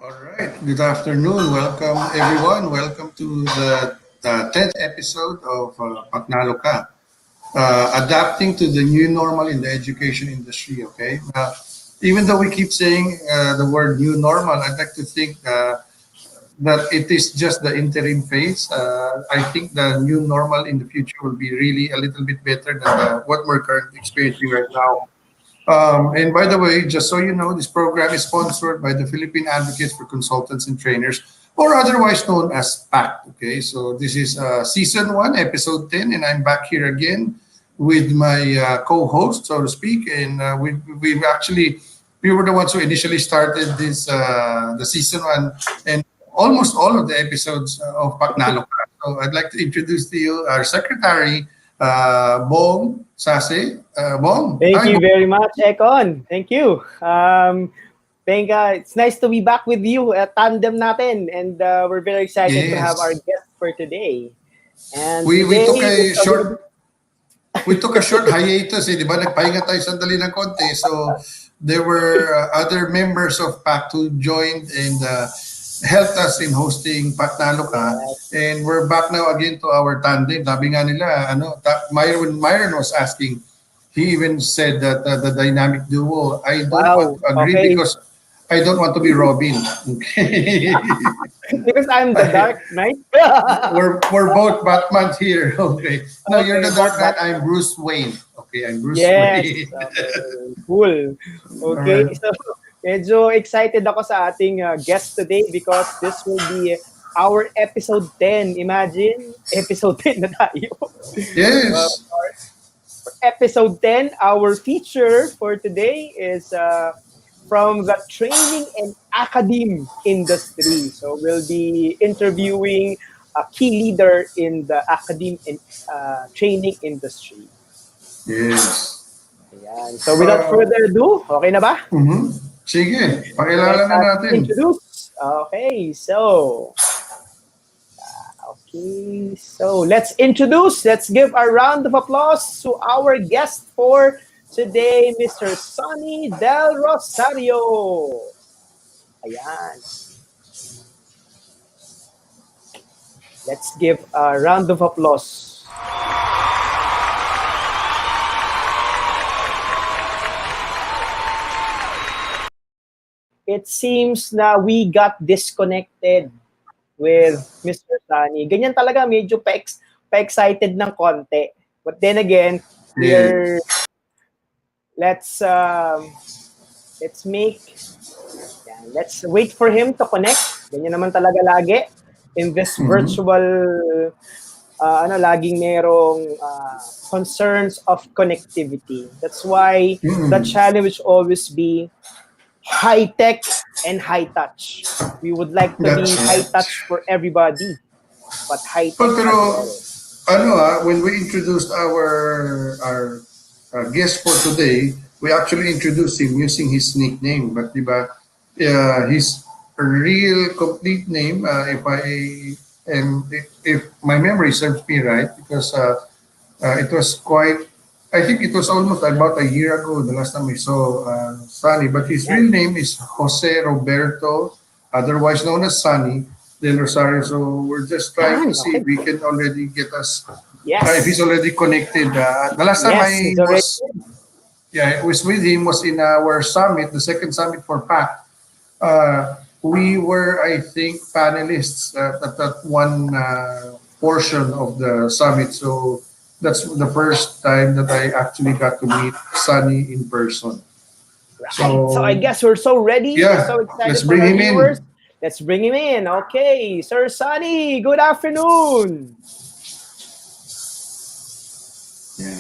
All right. Good afternoon. Welcome, everyone. Welcome to the 10th episode of PACTNalo Ka, adapting to the new normal in the education industry. Okay. Even though we keep saying the word new normal, I'd like to think that it is just the interim phase. I think the new normal in the future will be really a little bit better than what we're currently experiencing right now. And by the way, just so you know, this program is sponsored by the Philippine Advocates for Consultants and Trainers, or otherwise known as PACT. Okay, so this is season 1, episode 10, and I'm back here again with my co-host, so to speak. And we've actually, we were the ones who initially started this, the season 1, and almost all of the episodes of PACTNalo. So I'd like to introduce to you our secretary, Bong Sase. Bong, Thank hi, you Bong. very much, Ekon. Thank you. It's nice to be back with you at tandem natin, and we're very excited to have our Yes. guest for today. And We today took is a a little bit, short hiatus, di ba? Nagpahinga tayo sandali ng konti. So there were other members of PACT who joined and helped us in hosting PACTNalo Ka. And we're back now again to our tandem. Sabi nga nila, Myron was asking, he even said that the dynamic duo, I don't want wow. to agree Okay, because I don't want to be Robin. Okay. because I'm the Dark Knight. We're both Batman here. Okay. No, you're Okay, the both Dark Knight. I'm Batman. Bruce Wayne. Okay, I'm Bruce Yes. Wayne. Okay. Cool. All Okay. right. So, medyo excited ako sa ating guest today because this will be our episode 10. Imagine, episode 10 na tayo. Uh, Yes. episode 10, our feature for today is from the training and academe industry. So we'll be interviewing a key leader in the academe and training industry. Yes. Ayan. So without Uh, further ado, okay na ba? mhm. Sige, Let pakilala na us natin. introduce. Okay, so let's give a round of applause to our guest for today, Mr. Sonny Del Rosario. Ayan. Let's give a round of applause. It seems na we got disconnected with Mr. Sonny. Ganyan talaga, medyo pa-excited ng konti. But then again, we're Yes. let's make let's wait for him to connect. Ganyan naman talaga lagi in this Mhm. virtual laging merong concerns of connectivity. That's why the Mhm. challenge will always be high tech and high touch. We would like to That's be high right. touch for everybody, but high Well, tech pero as well. when we introduced our guest for today, we actually introduced him using his nickname. But di ba, his real complete name, if my memory serves me right, because it was quite, I think it was almost about a year ago the last time we saw Sunny. But his real Yan. name is Jose Roberto, otherwise known as Sunny Del Rosario. So we're just trying to Yan, see if okay. we can already get us, if he's Yes. already connected. The last time Yes, I he's already was, yeah, I was with him was in our summit, the second summit for PAC. We were, I think, panelists at that one portion of the summit. So that's the first time that I actually got to meet Sunny in person. right. So I So guess we're so ready. We're so yeah, let's excited for bring our him viewers. in. Let's bring him in. Okay, Sir Sonny, good afternoon. Yeah.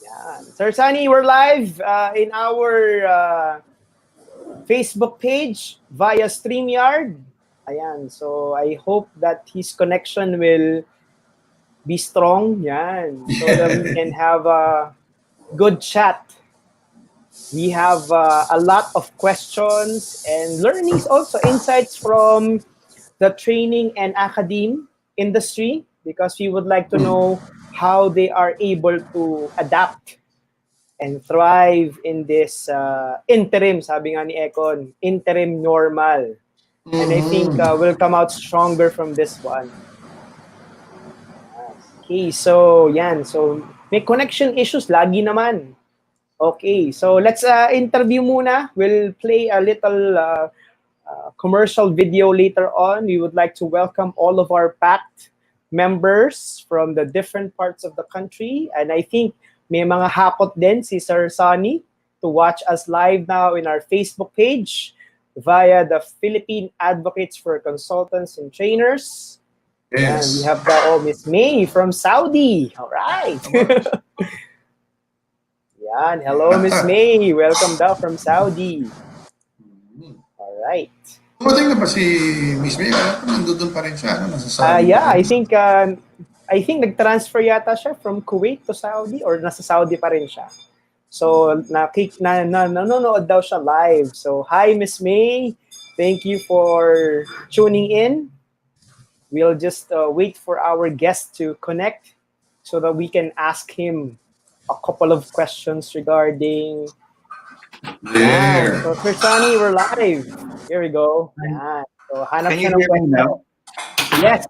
Yan. Sir Sonny, we're live in our Facebook page via StreamYard. Ayan, so I hope that his connection will be strong. Yan, so that we can have a good chat. We have a lot of questions and learnings, also insights from the training and academe industry, because we would like to know how they are able to adapt and thrive in this interim, sabi nga ni Econ, interim normal. And I think we'll come out stronger from this one. Okay, so yan. So may connection issues lagi naman. Okay, so let's interview muna. We'll play a little commercial video later on. We would like to welcome all of our PACT members from the different parts of the country. And I think may mga hakot din si Sir Sonny to watch us live now in our Facebook page via the Philippine Advocates for Consultants and Trainers. Yes. And we have Miss May from Saudi. All right. Yan. Hello, Miss May. Welcome daw from Saudi. All right. Dumating na ba si Miss May? Nandun pa rin siya, nasa Saudi. Yeah, I think nag-transfer yata siya from Kuwait to Saudi or nasa Saudi pa rin siya. So nanonood daw siya live. So hi, Miss May. Thank you for tuning in. We'll just wait for our guest to connect so that we can ask him a couple of questions regarding. There. So Sir Sonny, we're live. Here we go. Yan. So hanap Can siya you ng hear me now? Yes.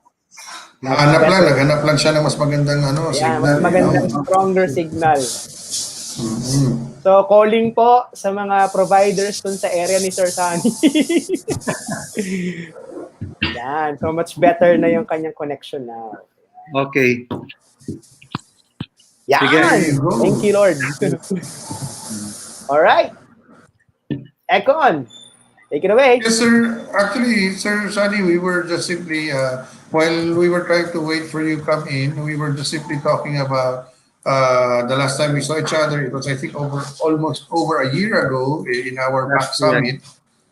Naghanap lang siya ng mas magandang Yeah, signal. mas magandang stronger signal. Mhm. So calling po sa mga providers dun sa area ni Sir Sonny. Yan. So much better na yung kanyang connection now. Okay. Yan. Sige. Thank you, Lord. All right. Ekon, take it away. Yes, sir. Actually, Sir Sonny, we were just simply, while we were trying to wait for you to come in, we were just simply talking about the last time we saw each other. It was, I think, almost over a year ago in our That's PAC Summit.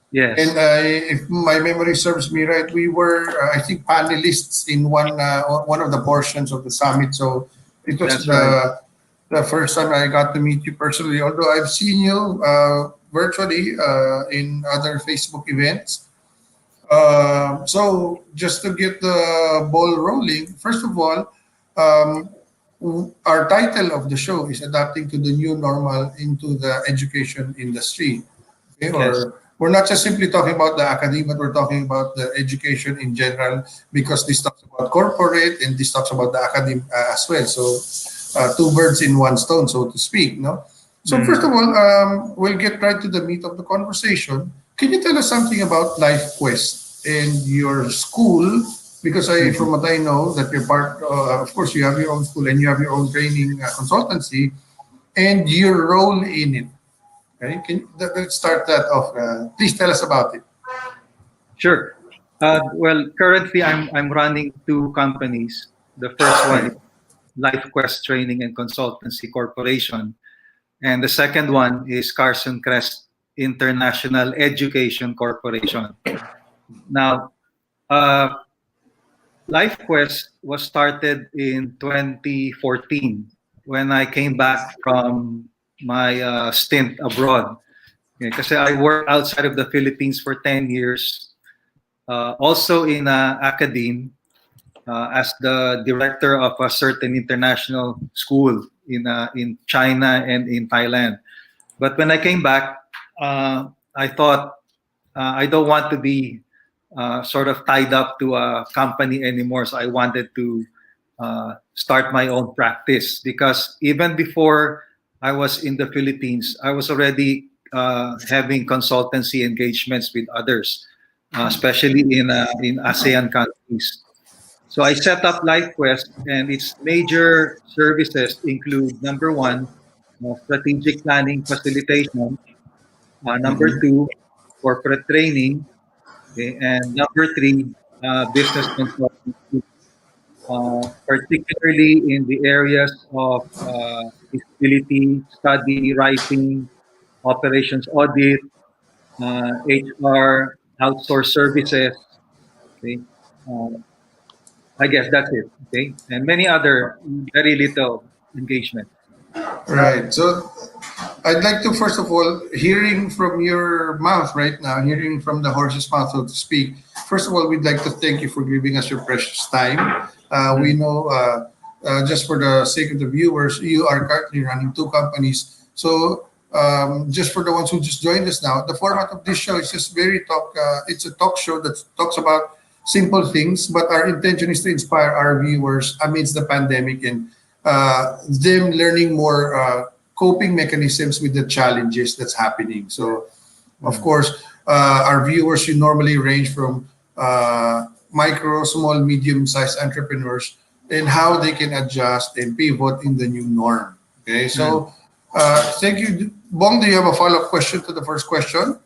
Yes. And if my memory serves me right, we were, I think, panelists in one of the portions of the summit. So it was That's the first time I got to meet you personally. Although I've seen you virtually in other Facebook events. So just to get the ball rolling, first of all, our title of the show is Adapting to the New Normal into the Education Industry. Okay? Yes. Or we're not just simply talking about the academy, but we're talking about the education in general, because this talks about corporate and this talks about the academy as well. So two birds in one stone, so to speak. No. So first of all, we'll get right to the meat of the conversation. Can you tell us something about LifeQuest and your school? Because from what I know, that you're part. Of course, you have your own school and you have your own training consultancy, and your role in it. Okay? Let's start that off. Please tell us about it. Sure. Well, currently I'm running two companies. The first one is LifeQuest Training and Consultancy Corporation, and the second one is Carson Crest International Education Corporation. Now, LifeQuest was started in 2014 when I came back from my stint abroad. Okay, kasi I worked outside of the Philippines for 10 years, also in Academe as the director of a certain international school in China and in Thailand. But when I came back, I thought I don't want to be sort of tied up to a company anymore. So I wanted to start my own practice, because even before I was in the Philippines, I was already having consultancy engagements with others, especially in ASEAN countries. So I set up LifeQuest, and its major services include, number one, strategic planning facilitation, number two, corporate training, okay, and number three, business consulting, particularly in the areas of feasibility, study, writing, operations audit, HR, outsource services. Okay, I guess that's it. Okay, and many other very little engagement. Right. So I'd like to, first of all, hearing from your mouth right now, hearing from the horse's mouth, so to speak. First of all, we'd like to thank you for giving us your precious time. We know, just for the sake of the viewers, you are currently running two companies. So just for the ones who just joined us now, the format of this show is just very talk. It's a talk show that talks about simple things, but our intention is to inspire our viewers amidst the pandemic and them learning more coping mechanisms with the challenges that's happening. So, of course, our viewers should normally range from micro, small, medium-sized entrepreneurs and how they can adjust and pivot in the new norm. Okay, so thank you. Bong, do you have a follow-up question to the first question?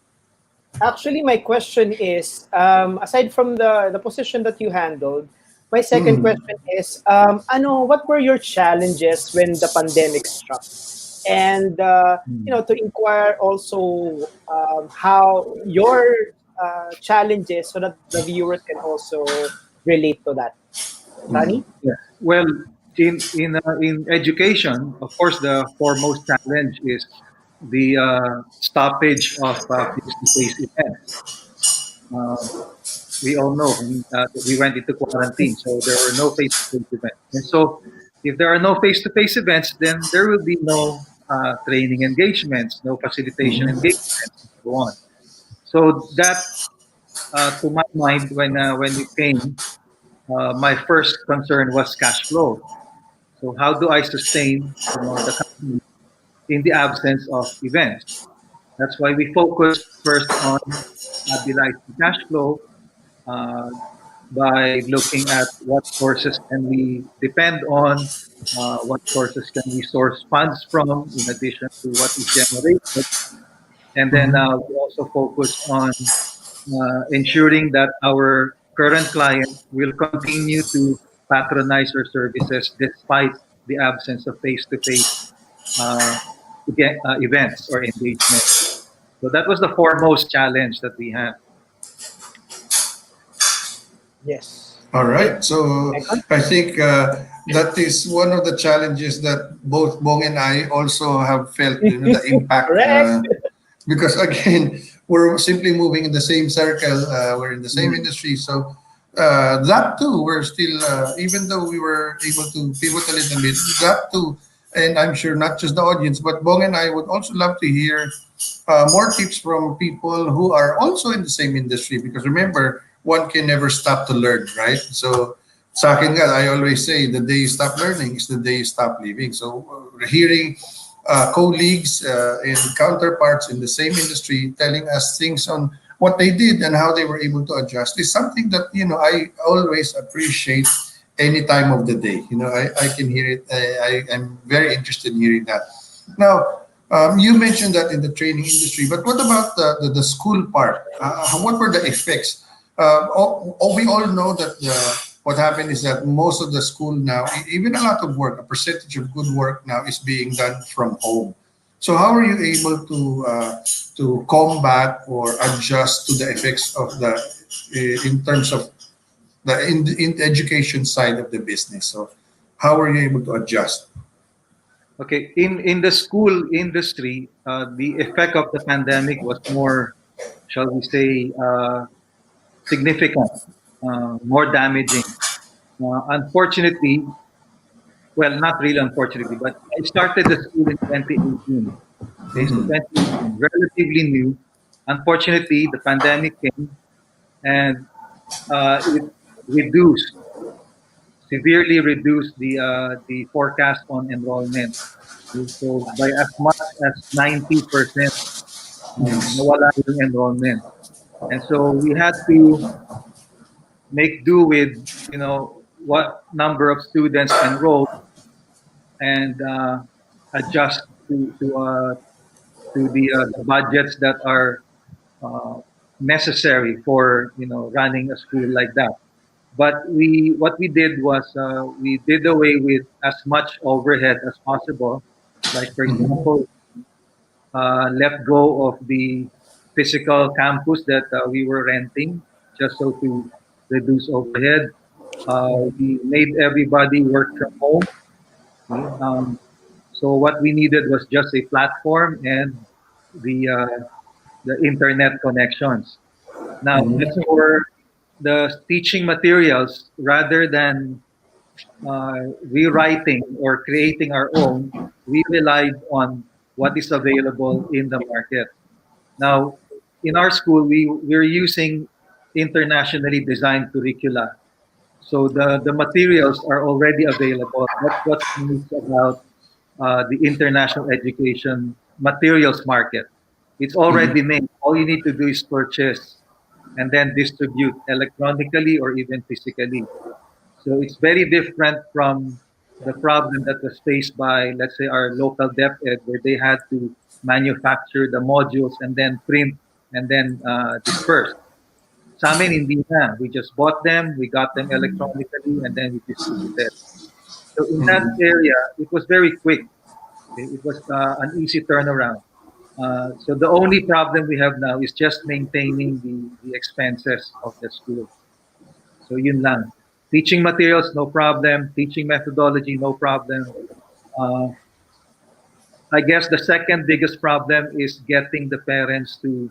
Actually, my question is, aside from the position that you handled, my second question is, what were your challenges when the pandemic struck? And to inquire also how your challenges, so that the viewers can also relate to that. Sonny? Yeah. Well, in education, of course, the foremost challenge is the stoppage of face-to-face events. Uh, we all know we went into quarantine, so there were no face-to-face events. And so, if there are no face-to-face events, then there will be no training engagements, no facilitation engagements, and so on. So that, to my mind, when it came, my first concern was cash flow. So how do I sustain, the company in the absence of events? That's why we focused first on stabilizing cash flow uh, by looking at what sources can we depend on, what sources can we source funds from, in addition to what is generated. And then we also focus on ensuring that our current clients will continue to patronize our services despite the absence of face-to-face uh, events or engagement. So that was the foremost challenge that we had. Yes. All right. So I think that is one of the challenges that both Bong and I also have felt, the impact. Correct. Because again, we're simply moving in the same circle. We're in the same industry. So that too, we're still, even though we were able to pivot a little bit, that too, and I'm sure not just the audience, but Bong and I would also love to hear more tips from people who are also in the same industry. Because remember, one can never stop to learn, right? So sa akin nga, I always say the day you stop learning is the day you stop living. So hearing colleagues and counterparts in the same industry telling us things on what they did and how they were able to adjust is something that I always appreciate any time of the day. I can hear it. I'm very interested in hearing that. Now, you mentioned that in the training industry, but what about the school part? What were the effects? We all know that what happened is that most of the school now, even a lot of work, a percentage of good work now is being done from home. So how are you able to combat or adjust to the effects of in terms of in the education side of the business? So how are you able to adjust? Okay, in the school industry, the effect of the pandemic was more, shall we say, significant, more damaging. Unfortunately, well, not really unfortunately, but I started the school in 2018. Okay, so 2018, relatively new. Unfortunately, the pandemic came and it reduced, severely reduced the forecast on enrollment. So by as much as 90%, nawala yung enrollment. And so we had to make do with, what number of students enrolled and adjust to the budgets that are uh, necessary for running a school like that. But what we did was we did away with as much overhead as possible. Like for example, let go of the physical campus that we were renting just so to reduce overhead. We made everybody work from home. Okay? So what we needed was just a platform and the internet connections. Now, as for the teaching materials, rather than rewriting or creating our own, we relied on what is available in the market. Now, in our school, we're using internationally designed curricula. So the materials are already available. That's what's nice about the international education materials market. It's already made. All you need to do is purchase and then distribute electronically or even physically. So it's very different from the problem that was faced by, let's say, our local DepEd, where they had to manufacture the modules and then print and then disperse. Sa amin, hindi na. We just bought them, we got them electronically, and then we distributed. So in that area, it was very quick. It was an easy turnaround. So the only problem we have now is just maintaining the expenses of the school. So yun lang. Teaching materials, no problem. Teaching methodology, no problem. I guess the second biggest problem is getting the parents to,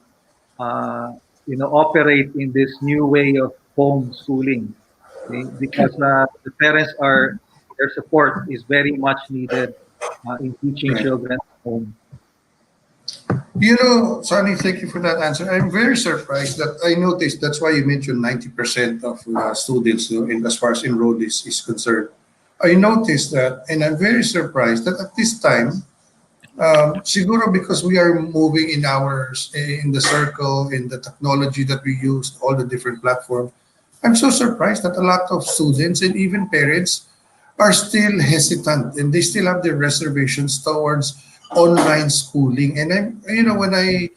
operate in this new way of homeschooling. Okay? Because the parents their support is very much needed in teaching children at home. Sonny, thank you for that answer. I'm very surprised that I noticed that's why you mentioned 90% of students as far as enrollees is concerned. I noticed that, and I'm very surprised that at this time, siguro because we are moving in the circle, in the technology that we use, all the different platforms, I'm so surprised that a lot of students and even parents are still hesitant and they still have their reservations towards online schooling. And when I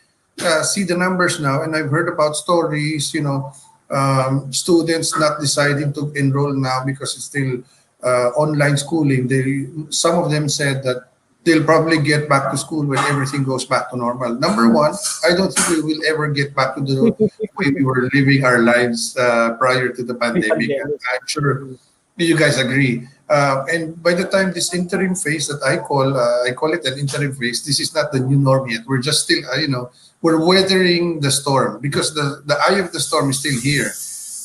see the numbers now, and I've heard about stories, students not deciding to enroll now because it's still online schooling. Some of them said that they'll probably get back to school when everything goes back to normal. Number one, I don't think we will ever get back to the way we were living our lives prior to the pandemic. I'm sure you guys agree. And by the time this interim phase that I call it an interim phase, this is not the new norm yet. We're just still, we're weathering the storm because the eye of the storm is still here,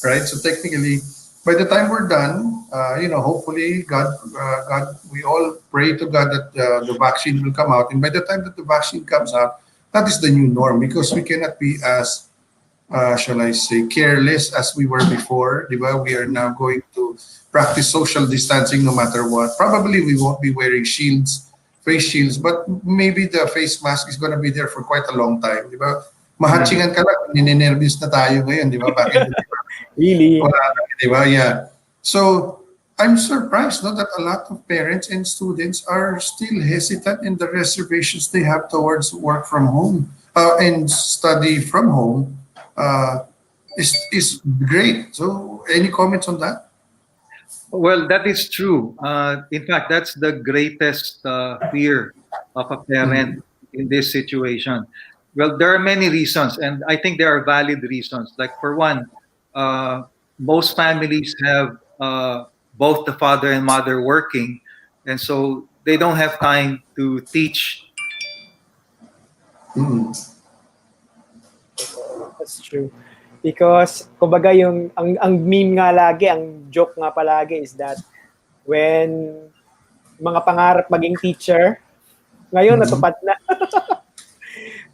right? So technically, by the time we're done, hopefully, God, we all pray to God that the vaccine will come out. And by the time that the vaccine comes out, that is the new norm because we cannot be as, shall I say, careless as we were before. We are now going to practice social distancing no matter what. Probably we won't be wearing face shields, but maybe the face mask is going to be there for quite a long time. Mahatsingan ka lang, ninenervous na tayo ngayon, Bakit? Really? Yeah. So I'm surprised that a lot of parents and students are still hesitant in the reservations they have towards work from home and study from home is great. So any comments on that? Well, that is true. In fact, that's the greatest fear of a parent in this situation. Well, there are many reasons, and I think there are valid reasons. Like for one, most families have both the father and mother working, and so they don't have time to teach. That's true. Because, kumbaga, ang meme nga lagi, ang joke nga palagi is that when mga pangarap maging teacher, ngayon natupad na.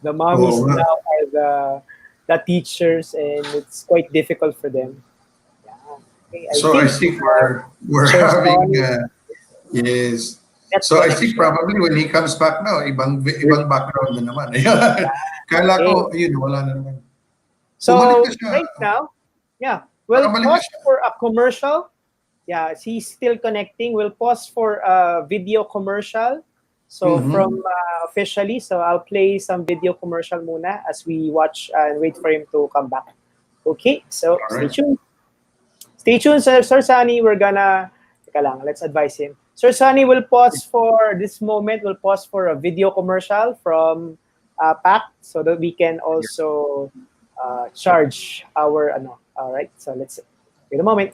The mommies now are the teachers and it's quite difficult for them. Yeah. Okay, I think we're having yes. So I think probably when he comes back now, ibang background na naman. Kala ko, wala na naman. So right now, yeah, we'll pause for a commercial. Yeah, he's still connecting. We'll pause for a video commercial. So from officially, so I'll play some video commercial muna as we watch and wait for him to come back. Okay, so stay tuned. Stay tuned, Sir Sonny. We're gonna, let's advise him. Sir Sonny will pause for this moment. We'll pause for a video commercial from PACT so that we can also charge our all right, so let's wait a moment.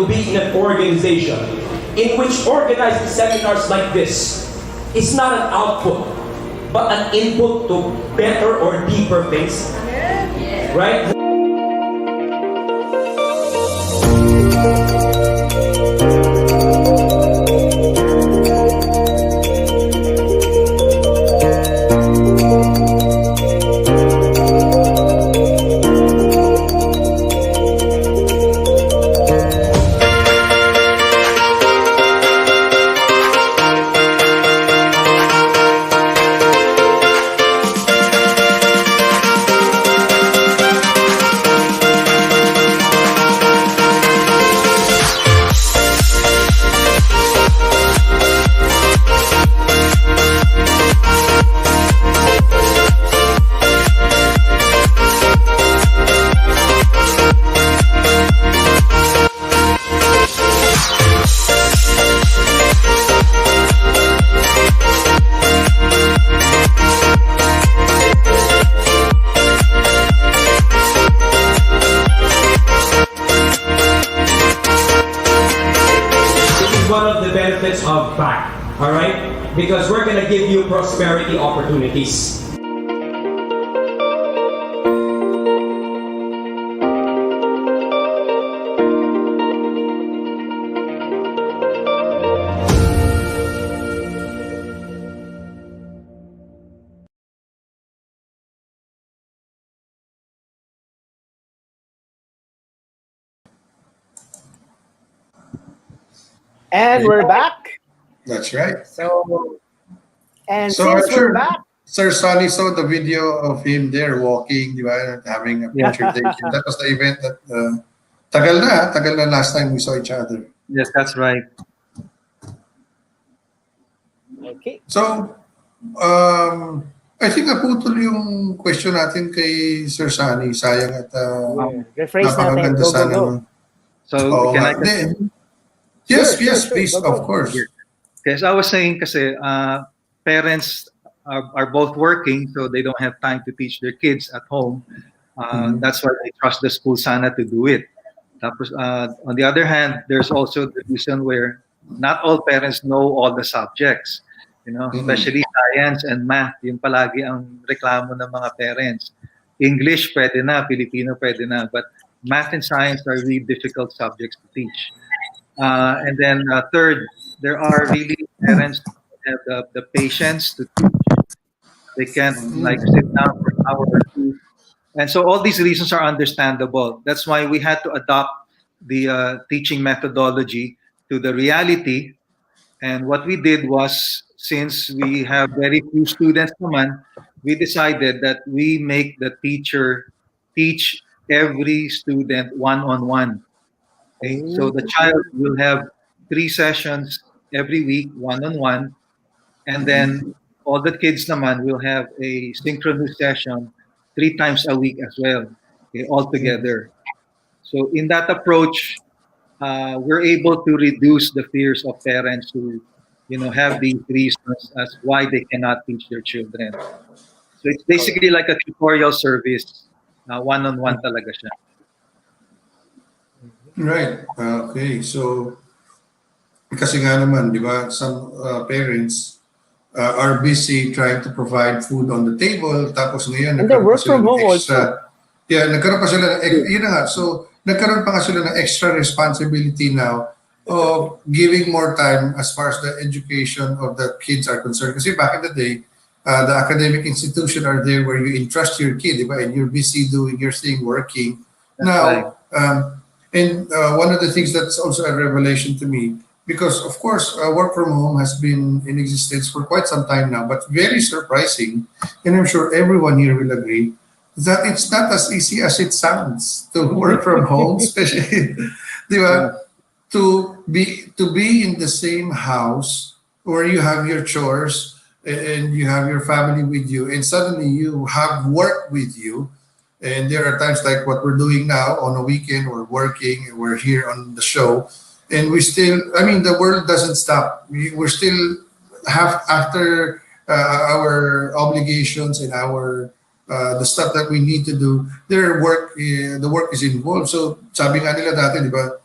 will be in an organization in which organizing seminars like this is not an output, but an input to better or deeper things. Right? Of PACT, all right? Because we're gonna give you prosperity opportunities. And we're back. That's right. So, and So since I'm sure we're back, Sir Sonny saw the video of him there walking, di ba, having a picture taken. That was the event that tagal na last time we saw each other. Yes, that's right. okay. So, I think naputol yung question natin kay Sir Sonny. Sayang at Rephrase natin. napakaganda Go, go, sana. go. So Oo can nga. I continue? Yes, Sure, yes, sure, please, go, go. of course. Yes, I was saying kasi parents are both working, so they don't have time to teach their kids at home. That's why they trust the school sana to do it. Tapos, on the other hand, there's also the reason where not all parents know all the subjects. You know, especially science and math, yung palagi ang reklamo ng mga parents. English pwede na, Filipino pwede na, but math and science are really difficult subjects to teach. And then third, there are really parents who have the patience to teach. They can't like sit down for an hour or two. And so all these reasons are understandable. That's why we had to adopt the teaching methodology to the reality. And what we did was, since we have very few students naman, we decided that we make the teacher teach every student one-on-one. Okay? So the child will have 3 sessions every week, one-on-one, and then all the kids naman will have a synchronous session 3 times a week as well, okay, all together. So in that approach, we're able to reduce the fears of parents who, you know, have these reasons as why they cannot teach their children. So it's basically like a tutorial service, one-on-one talaga siya. Right. Okay. So, kasi nga naman, di ba, some parents are busy trying to provide food on the table. Tapos ngayon, And they work from home also. Yeah, nagkaroon pa sila, yun na nga. So, nagkaroon pa nga sila ng extra responsibility now of giving more time as far as the education of the kids are concerned. Kasi back in the day, the academic institution are there where you entrust your kid, di ba? And you're busy doing your thing, working. That's Now, right. and one of the things that's also a revelation to me, because of course, work from home has been in existence for quite some time now, but very surprising, and I'm sure everyone here will agree, that it's not as easy as it sounds to work from home, especially, di ba? To be in the same house where you have your chores and you have your family with you, and suddenly you have work with you. And there are times like what we're doing now on a weekend, we're working, and we're here on the show, and we still, I mean, the world doesn't stop. We're still have after our obligations and our the stuff that we need to do. The work is involved. So sabi nga nila dati, di ba?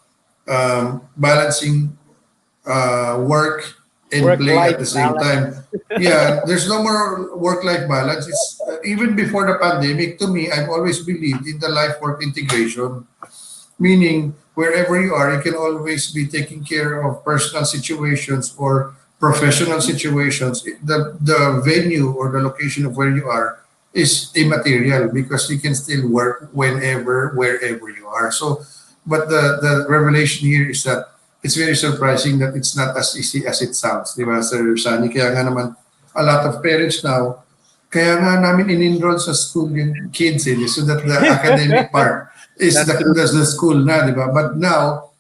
balancing work and play at Work-life the same balance. time. Yeah, there's no more work-life balance. It's even before the pandemic. To me, I've always believed in the life-work integration, meaning wherever you are, you can always be taking care of personal situations or professional situations. The venue or the location of where you are is immaterial because you can still work whenever, wherever you are. So, but the revelation here is that it's very surprising that it's not as easy as it sounds, di ba, Sir Sonny? Kaya nga naman, a lot of parents now, kaya nga namin in-enroll sa school yung kids so that the academic part is That's true. the school na, di ba? But now,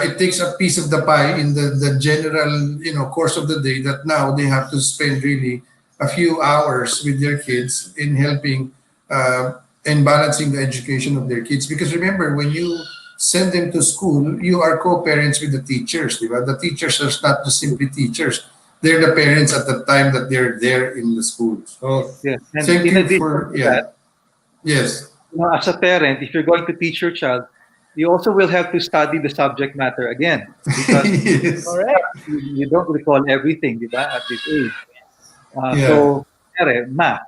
it takes a piece of the pie in the general, course of the day that now they have to spend really a few hours with their kids in helping and balancing the education of their kids. Because remember, when you send them to school, you are co-parents with the teachers, di ba? The teachers are not just simply teachers. They're the parents at the time that they're there in the school. So Yes. And thank in you addition for, to yeah. that, Yes. as a parent, if you're going to teach your child, you also will have to study the subject matter again because Yes. Correct. you don't recall everything, di ba, at this age. Yeah. So, math.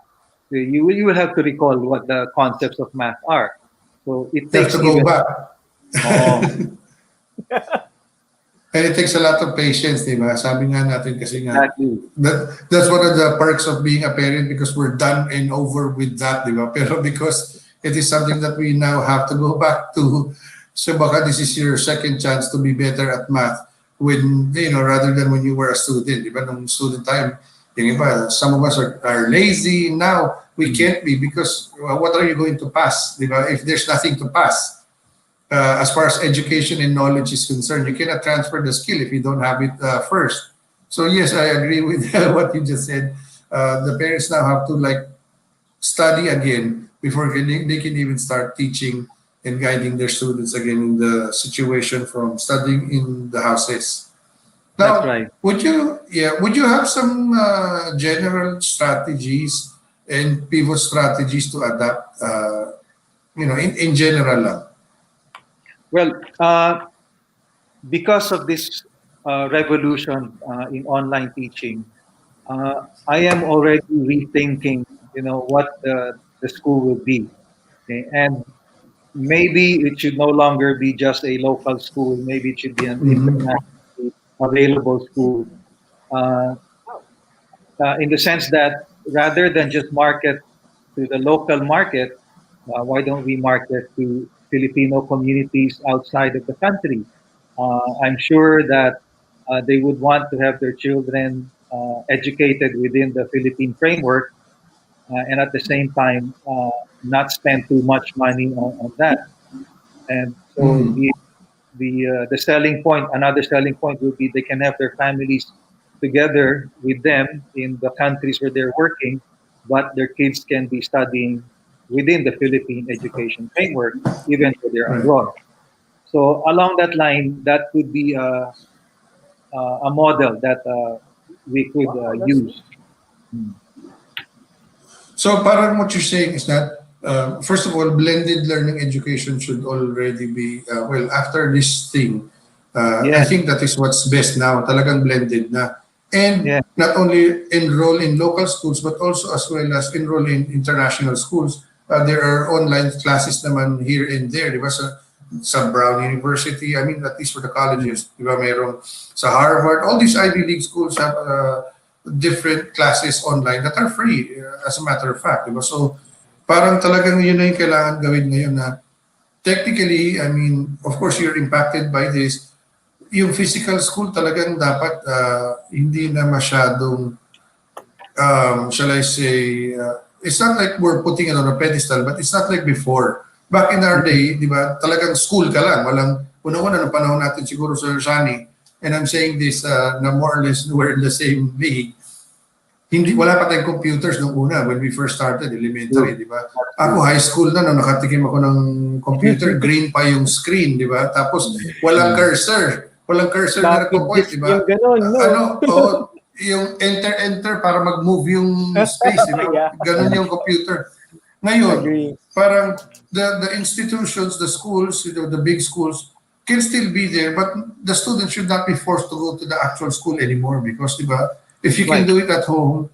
You will have to recall what the concepts of math are. So it You have takes to go even. back. Oh, And it takes a lot of patience, di ba? Sabi nga natin kasi nga, exactly. that's one of the perks of being a parent because we're done and over with that, di ba? Pero because it is something that we now have to go back to, so baka this is your second chance to be better at math when, rather than when you were a student, di ba? Nung student time, yung iba, some of us are lazy. Now, we can't be because what are you going to pass, di ba? If there's nothing to pass. As far as education and knowledge is concerned, you cannot transfer the skill if you don't have it first. So yes, I agree with what you just said. The parents now have to study again before they can even start teaching and guiding their students again in the situation from studying in the houses. Now, That's right. would you have some general strategies and pivot strategies to adapt? In general lang. Well, because of this revolution in online teaching, I am already rethinking, what the school will be. Okay? And maybe it should no longer be just a local school. Maybe it should be an Mhm. internationally available school. Uh, in the sense that rather than just market to the local market, why don't we market to Filipino communities outside of the country? I'm sure that they would want to have their children educated within the Philippine framework and at the same time not spend too much money on that. And so Mhm. the selling point, another selling point would be they can have their families together with them in the countries where they're working, but their kids can be studying within the Philippine education framework, even though they're Right. abroad. So along that line, that could be a model that we could Wow, that's use. So parang what you're saying is that, first of all, blended learning education should already be, after this thing, I Yeah, think that is what's best now, talagang blended na. And yeah, not only enroll in local schools, but also as well as enroll in international schools. There are online classes naman here and there, di ba? Sa Brown University, I mean, at least for the colleges, di ba? Merong sa Harvard, all these Ivy League schools have different classes online that are free, as a matter of fact. Diba? So, parang talagang yun na yung kailangan gawin ngayon na technically, I mean, of course, you're impacted by this. Yung physical school talagang dapat hindi na masyadong, shall I say, it's not like we're putting it on a pedestal, but it's not like before. Back in our day, di ba, talagang school ka lang. Walang, una-una ng panahon natin siguro, Sir Sonny, and I'm saying this na more or less we're in the same league. Wala pa tayong computers nung una when we first started elementary, di ba? Ako high school na, no, nakatikim ako ng computer, green pa yung screen, di ba? Tapos walang cursor. Walang cursor na nagpo-point, di ba? Yung ganun, no? Yung enter para mag-move yung space, di ba? Yeah. Ganun yung computer. Ngayon, Agree. parang the institutions, the schools, the big schools, can still be there, but the student should not be forced to go to the actual school anymore because, diba, if you can Right. do it at home,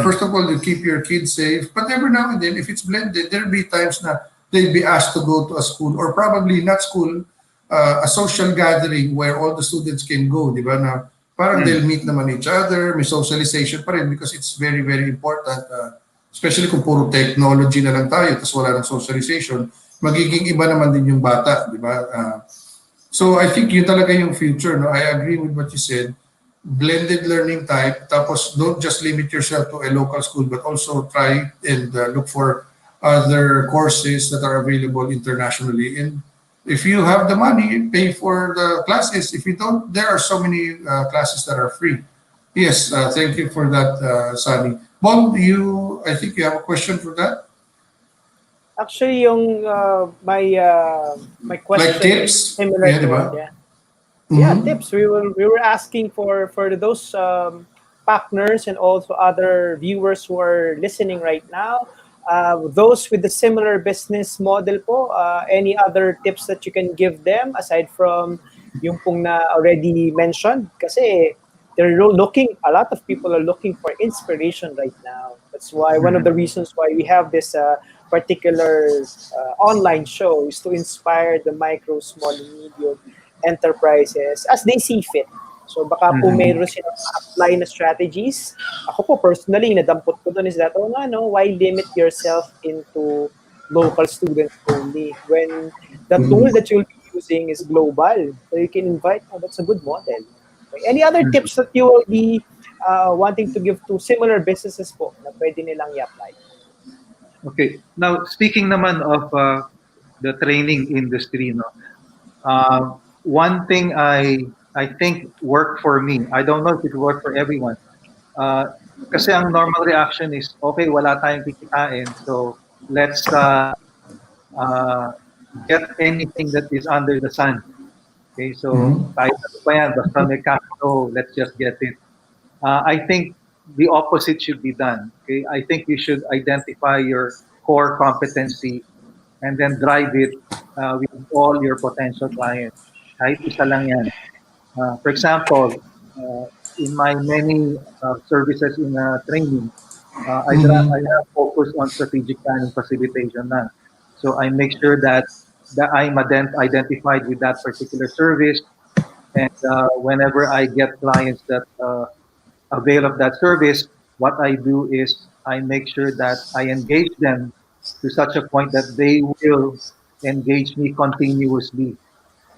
first of all, you keep your kids safe. But every now and then, if it's blended, there'll be times na they'll be asked to go to a school or probably not school, a social gathering where all the students can go, di ba? Na parang they'll meet naman each other, may socialization pa rin because it's very, very important. Especially kung puro technology na lang tayo tapos wala ng socialization, magiging iba naman din yung bata, di ba? So I think yun talaga yung future. No? I agree with what you said. Blended learning type, tapos don't just limit yourself to a local school, but also try and look for other courses that are available internationally. And if you have the money, pay for the classes. If you don't, there are so many classes that are free. Yes, thank you for that, Sonny. Bon, I think you have a question for that? Actually, yung my question Like tips? is similar Yeah, to diba? it, yeah. Yeah, Mhm. tips. We were asking for those partners and also other viewers who are listening right now. Those with the similar business model po, any other tips that you can give them aside from yung pong na already mentioned? Kasi a lot of people are looking for inspiration right now. That's why one of the reasons why we have this particular online show is to inspire the micro, small, and medium enterprises as they see fit. So baka po mayroon silang apply na strategies. Ako po personally, nadampot ko doon is that, why limit yourself into local students only when the tool that you'll be using is global. So you can invite, that's a good model. Okay. Any other tips that you will be wanting to give to similar businesses po na pwede nilang i-apply? Okay. Now, speaking naman of the training industry, no, one thing I think worked for me. I don't know if it worked for everyone. Kasi ang normal reaction is, okay, wala tayong kikitain, so let's get anything that is under the sun. Okay, so kahit ano pa yan, basta may cash flow, let's just get it. I think the opposite should be done. Okay, I think you should identify your core competency and then drive it with all your potential clients. Kahit isa lang yan. For example, in my many services in training, I have focus on strategic planning facilitation na. So I make sure that I'm identified with that particular service, and whenever I get clients that avail of that service, what I do is I make sure that I engage them to such a point that they will engage me continuously.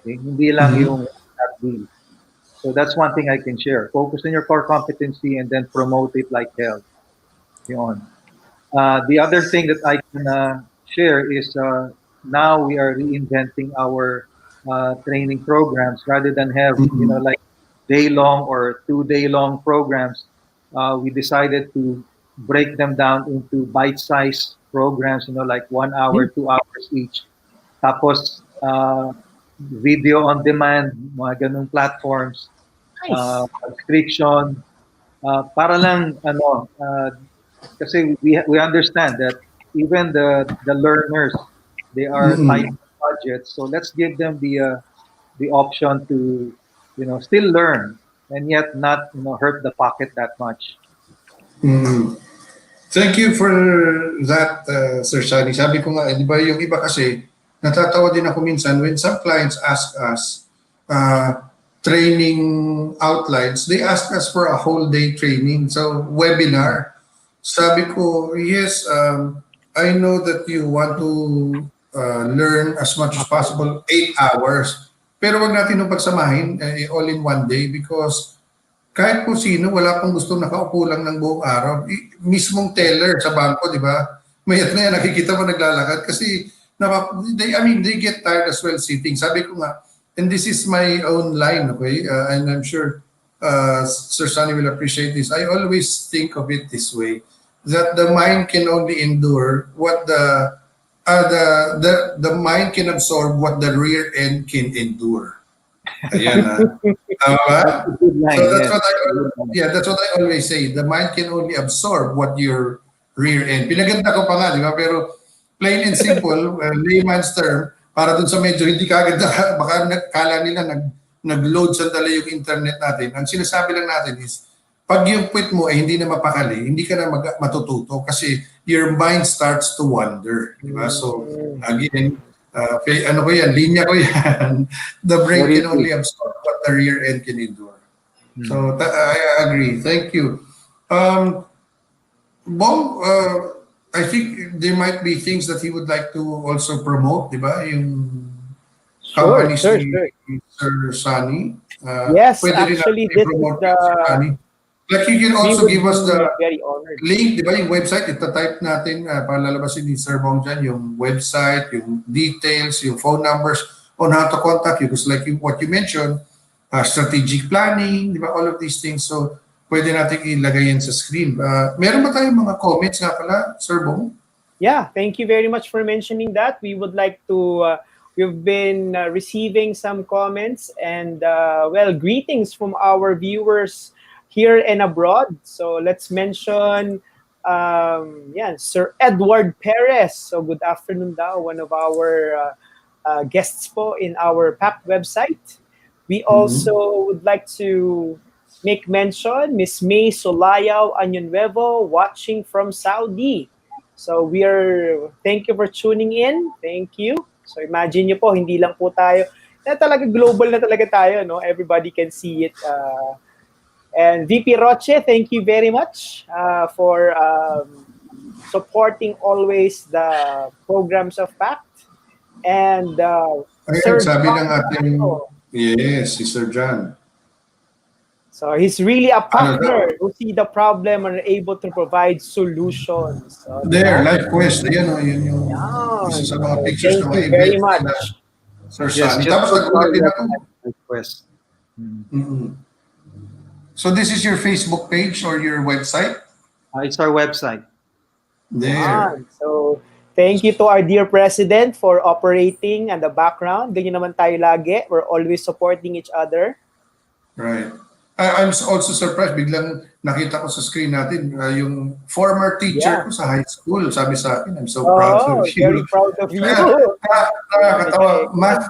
Okay? Hindi lang yung that deal. So that's one thing I can share. Focus on your core competency and then promote it like hell. Yun. The other thing that I can share is now we are reinventing our training programs rather than have like day-long or 2-day-long programs. We decided to break them down into bite-sized programs, like 1 hour, 2 hours each. Tapos video on demand, mga ganung platforms, subscription, para lang kasi we understand that even the learners, they are tight budgets, so let's give them the option to still learn and yet not hurt the pocket that much. Thank you for that, Sir Sonny. Sabi ko nga, di ba yung iba kasi, natatawa din ako minsan when some clients ask us training outlines, they ask us for a whole day training, so webinar. Sabi ko, yes, I know that you want to learn as much as possible, 8 hours. Pero wag natin nung pagsamahin all in one day because kahit po sino, wala pong gustong nakaupo lang ng buong araw. Mismong teller sa bangko, di ba? Mayat na yan, nakikita mo naglalakad kasi they get tired as well sitting. Sabi ko nga, and this is my own line, okay? And I'm sure Sir Sonny will appreciate this. I always think of it this way, that the mind can only endure what the mind can absorb what the rear end can endure. Ayan, that's what I always say. The mind can only absorb what your rear end. Pinaganda ko pa nga, di ba? Pero plain and simple, layman's term, para dun sa medyo hindi kagad baka kala nila nag-load sandali yung internet natin. Ang sinasabi lang natin is, pag yung puwet mo ay hindi na mapakali, hindi ka na matututo kasi your mind starts to wander. Diba? So, again, ano ko yan, linya ko yan. The brain can only absorb what the rear end can endure. So, I agree. Thank you. Bong, I think there might be things that he would like to also promote, diba? Yung companies ni Sir Sonny. Yes, actually, this is the... Sir Sonny. Like you can also give us the very honored. link, di ba, yung website, ita-type natin para lalabasin ni Sir Bong dyan, yung website, yung details, yung phone numbers on how to contact you. Because like what you mentioned, strategic planning, di ba, all of these things. So, pwede natin ilagay yan sa screen. Meron ba tayong mga comments nga pala, Sir Bong? Yeah, thank you very much for mentioning that. We would like to... we've been receiving some comments and, well, greetings from our viewers here and abroad. So let's mention, Sir Edward Perez. So good afternoon daw, one of our guests po in our PACT website. We also would like to make mention, Miss May Solayaw Anyonwevo, watching from Saudi. So thank you for tuning in. Thank you. So imagine nyo po, hindi lang po tayo, talaga global na talaga tayo, no? Everybody can see it. And VP Roche, thank you very much for supporting always the programs of PACT. And Sir sabi ng ating, yes, si Sir John. So he's really a partner who see the problem and are able to provide solutions. So, there, LifeQuest, yun yung isa sa mga pictures na thank you very much. Sir Sonny. Tapos nag-ulit din ako. LifeQuest. So this is your Facebook page or your website? It's our website. There. So thank you to our dear President for operating in the background. Ganyan naman tayo lagi. We're always supporting each other. Right. I'm also surprised. Biglang nakita ko sa screen natin yung former teacher ko sa high school. Sabi sa akin, I'm so proud of you. Very proud of you. Nakakatawa. Math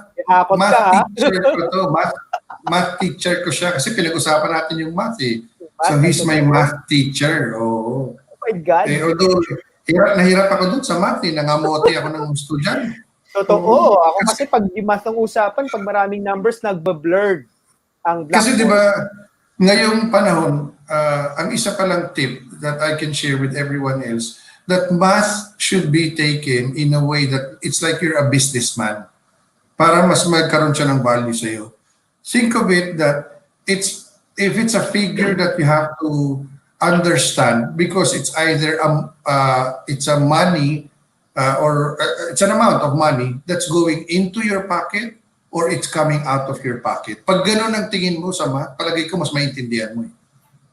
teacher ko to. Math teacher ko siya kasi pinag-usapan natin yung math eh. So he's my math teacher. Oh my God. Although, hirap ako dun sa math eh. Nangamote ako ng estudyante. Totoo. Ako kasi pag di math ang usapan, pag maraming numbers, nagbe-blurred ang blackboard. Kasi di ba, ngayong panahon, ang isa palang tip that I can share with everyone else, that math should be taken in a way that it's like you're a businessman para mas magkaroon siya ng value sa'yo. Think of it that if it's a figure that you have to understand because it's either it's a money or it's an amount of money that's going into your pocket or it's coming out of your pocket. Pag gano'n ang tingin mo sa math, palagay ko mas maintindihan mo.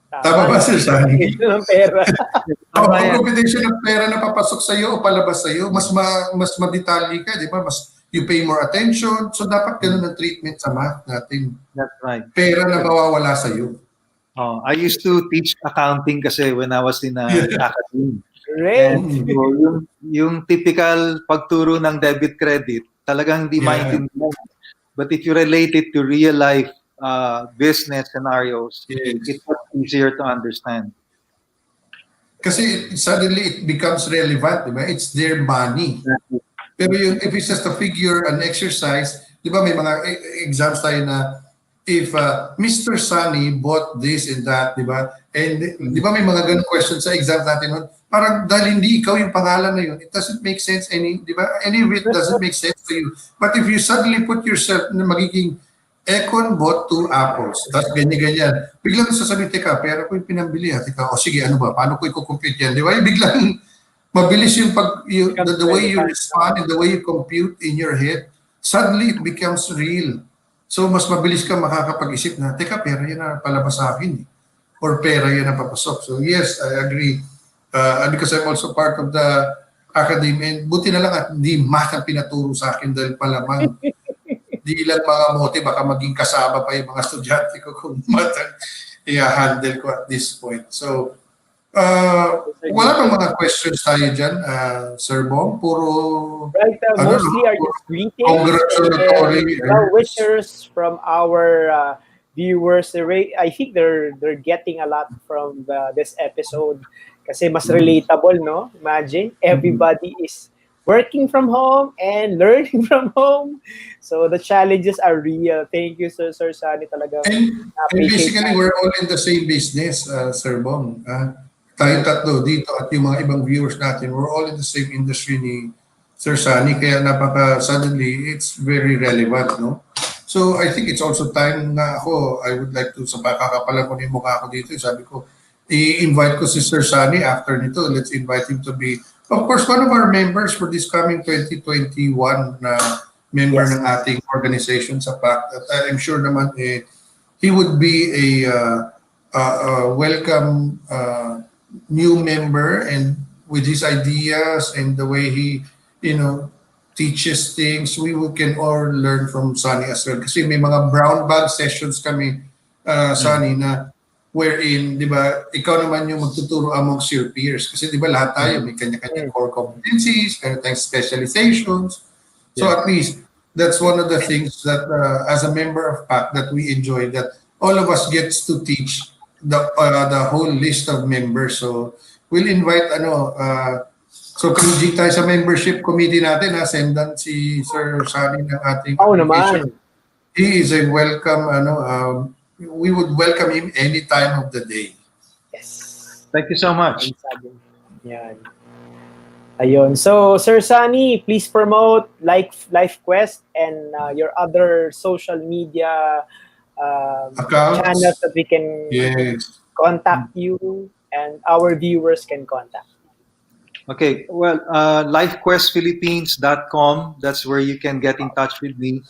Tama ba, Sir Sonny? Ng pera. Ang computation ng pera na papasok sa'yo o palabas sa'yo, mas madetalye ka, di ba? Mas you pay more attention. So dapat gano'n ang treatment sa math natin. That's right. Pera na mawawala sa'yo. I used to teach accounting kasi when I was in academe. Great. So, yung typical pagturo ng debit credit, talagang hindi maintindihan. But if you relate it to real life business scenarios, it's much easier to understand. Kasi suddenly it becomes relevant, di ba? It's their money. Pero if it's just a figure, an exercise, di ba may mga exams tayo na if Mr. Sonny bought this and that, di ba? And di ba may mga ganun questions sa exam natin nun? Parang dahil hindi ikaw yung pangalan na yun, it doesn't make sense di ba? Any of it doesn't make sense to you. But if you suddenly put yourself na magiging Econ bought 2 apples, tapos ganyan-ganyan, biglang sasabihin, teka, pera ko yung pinambili. Teka, sige, ano ba? Paano ko i-compute yan? Di ba? Biglang mabilis yung the way you respond and the way you compute in your head, suddenly it becomes real. So, mas mabilis ka makakapag-isip na, teka, pera yan na palabas sa akin. Or pera yan na papasok. So, yes, I agree. Because I'm also part of the Academe and buti na lang at hindi math ang pinaturo sa akin dahil palamang di lang mga mote, baka maging kasama pa yung mga estudyante ko kung math ang i-handle ko at this point. So, Wala bang mga questions tayo dyan, Sir Bong? Puro, Right, ano, mostly are just greetings congratulatory. and well wishers from our viewers. I think they're getting a lot from this episode kasi mas relatable, no? Imagine everybody is working from home and learning from home. So the challenges are real. Thank you, Sir Sonny, talaga. And basically, we're all in the same business, Sir Bong. Tayong tatlo dito at yung mga ibang viewers natin, we're all in the same industry ni Sir Sonny, kaya suddenly, it's very relevant, no? So, I think it's also time na ako, I would like to, sa pakakapalan ko yung mukha ko dito, sabi ko, i-invite ko si Sir Sonny after nito. Let's invite him to be, of course, one of our members for this coming 2021 na member ng ating organization sa PACT. At I'm sure naman, he would be a welcome new member, and with his ideas and the way he, teaches things, can all learn from Sonny as well. Kasi may mga brown bag sessions kami, Sonny, na wherein, di ba, ikaw naman yung magtuturo amongst your peers. Kasi di ba lahat tayo may kanya-kanya core competencies, kanya-kanya specializations. So at least, that's one of the things that as a member of PAC that we enjoy, that all of us gets to teach the whole list of members. So we'll invite so kung tayo sa membership committee natin, sendan si Sir Sonny ng ating naman. He is a welcome we would welcome him any time of the day. Yes. Thank you so much. Yan. Ayun. So, Sir Sonny, please promote LifeQuest and your other social media channels that we can contact you and our viewers can contact. Okay, well, LifeQuestPhilippines.com, that's where you can get in touch with me.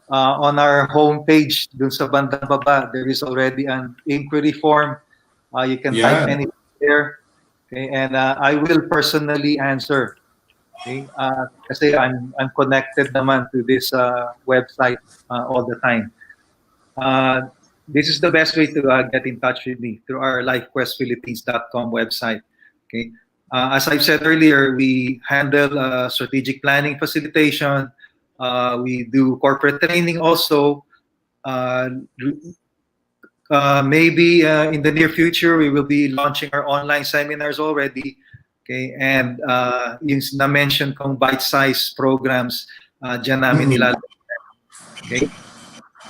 On our homepage, dun sa bandang baba, there is already an inquiry form. You can type anything there. Okay, and I will personally answer. Okay, kasi I'm connected naman to this website all the time. This is the best way to get in touch with me, through our LifeQuestPhilippines.com website. Okay, as I've said earlier, we handle strategic planning facilitation. We do corporate training also. Maybe in the near future, we will be launching our online seminars already. Okay, and yung na-mention kong bite-sized programs, dyan namin nilalagay. Okay,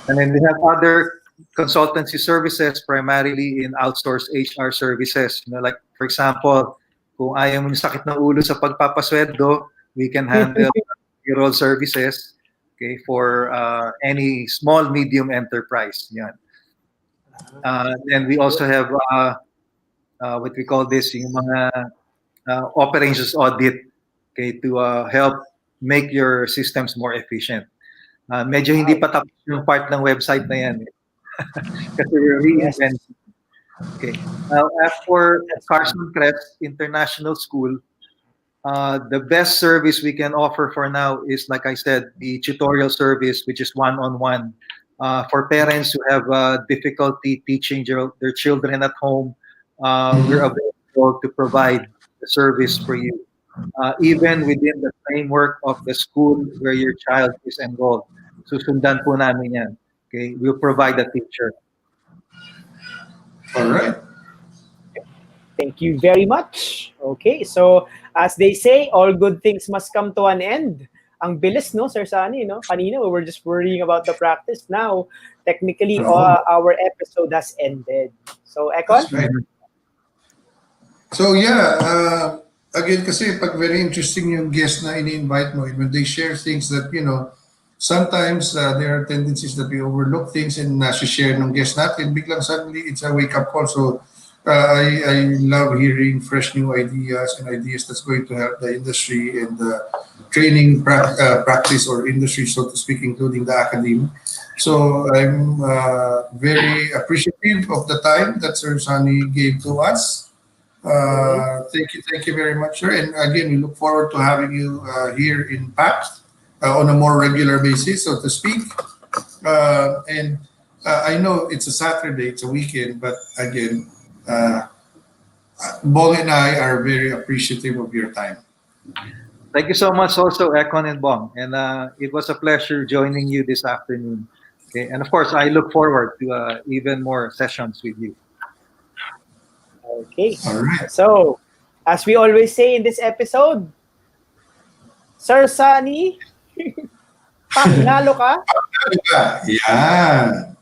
and then we have other consultancy services, primarily in outsourced HR services. Like, for example, kung ayaw mo yung sakit ng ulo sa pagpapasweldo, we can handle payroll services, okay, for any small, medium enterprise. Yan. And we also have what we call this, yung mga operations audit, okay, to help make your systems more efficient. Medyo hindi pa tapos yung part ng website na yan. Kasi we're reinventing. Okay. Now, as for Carson Crest International School, the best service we can offer for now is, like I said, the tutorial service, which is one-on-one. For parents who have difficulty teaching their children at home, we're available to provide the service for you, even within the framework of the school where your child is enrolled. Susundan po namin yan. Okay, we'll provide a teacher. All right. Thank you very much. Okay, so as they say, all good things must come to an end. Ang bilis, no, Sir Sonny, no? Kanina, we were just worrying about the practice. Now, technically, our episode has ended. So, Ekon? Right. So, again, kasi pag very interesting yung guest na ini-invite mo, when they share things that, sometimes there are tendencies that we overlook things and share ng guest natin, biglang suddenly it's a wake-up call. So, I love hearing fresh new ideas and ideas that's going to help the industry and the training practice or industry, so to speak, including the academe. So I'm very appreciative of the time that Sir Sonny gave to us. Thank you very much, sir. And again, we look forward to having you here in PACT on a more regular basis, so to speak. And I know it's a Saturday, it's a weekend, but again, Bong and I are very appreciative of your time. Thank you so much also, Ekon and Bong. And it was a pleasure joining you this afternoon. Okay, and of course, I look forward to even more sessions with you. Okay. All right. So, as we always say in this episode, Sir Sonny, PACTNalo ka? Yeah.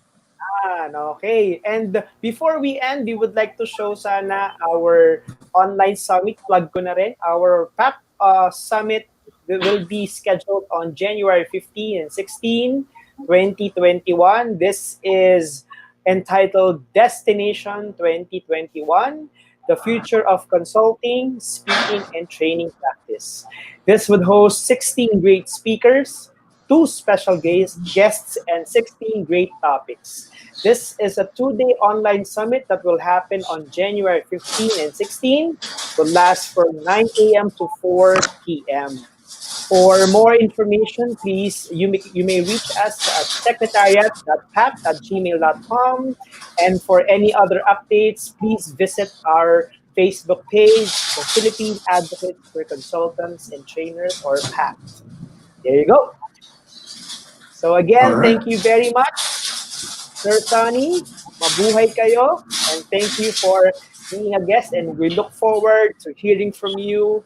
Okay. And before we end, we would like to show sana our online summit. Plug ko na rin. Our PACT summit will be scheduled on January 15 and 16, 2021. This is entitled Destination 2021, The Future of Consulting, Speaking, and Training Practice. This would host 16 great speakers, 2 special guests, and 16 great topics. This is a 2-day online summit that will happen on January 15 and 16. Will last from 9 a.m. to 4 p.m. For more information, please, you may reach us at secretariat.pact@gmail.com. And for any other updates, please visit our Facebook page, the Philippine Advocate for Consultants and Trainers, or PACT. There you go. So again, thank you very much, Sir Sonny. Mabuhay kayo. And thank you for being a guest. And we look forward to hearing from you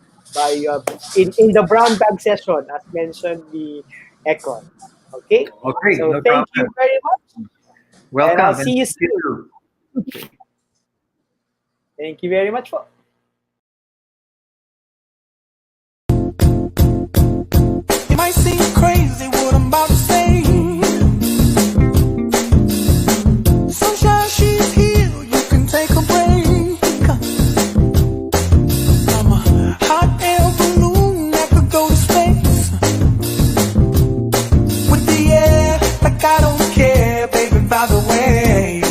in the brown bag session, as mentioned the Ekon. Okay? Okay. So No thank problem. you very much. Welcome. And I'll see you soon. too. Thank you very much. It might seem crazy what I'm about to say. Sunshine, she's here, you can take a break. I'm a hot air balloon that could go to space. With the air, like I don't care, baby, by the way.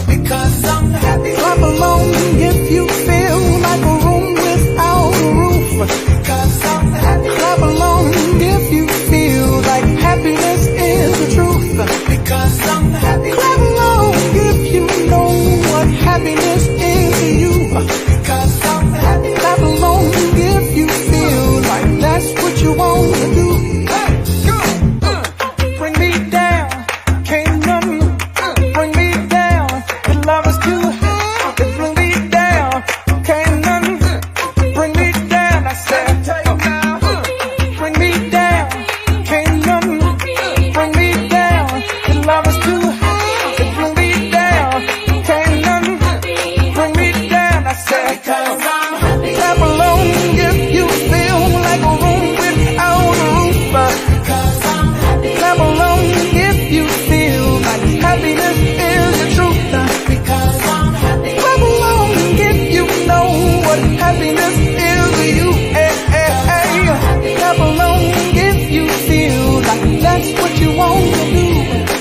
Because I'm happy. Clap along if you feel like a room without a roof. Because I'm happy. Clap along if you feel like happiness is the truth. Because I'm happy. Clap along if you know what happiness is to you. Because I'm happy. Clap along if you feel like that's what you want to do. Hey, go. Bring me down, can't nothing bring me down. The love is too high, it bring me down, can't nothing bring me down. I said, bring me down, can't nothing bring me down. The love is too high, it bring me down, can't nothing bring me down. I said, clap along if you feel like a room without a roof. Clap along if you feel like happiness is the truth. Because I'm happy. Clap along if you know what happiness is to you. Hey, hey, hey. Clap along if you feel like that's what you want to do.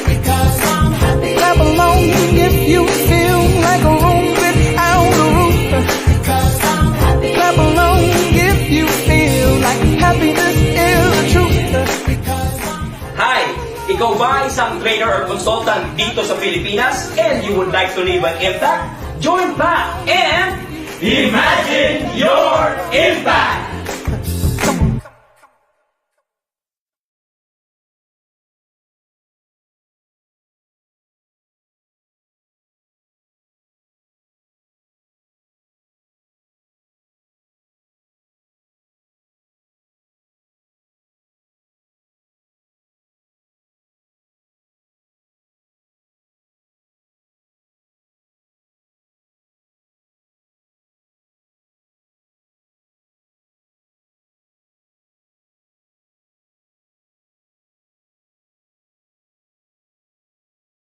Because I'm happy. Clap along if you feel like a room without a roof. Because I'm happy. Clap along if you feel like happiness is the truth. Because Hi! Ikaw ba isang trainer or consultant dito sa Pilipinas and you would like to leave an impact? Join PACT and imagine your impact!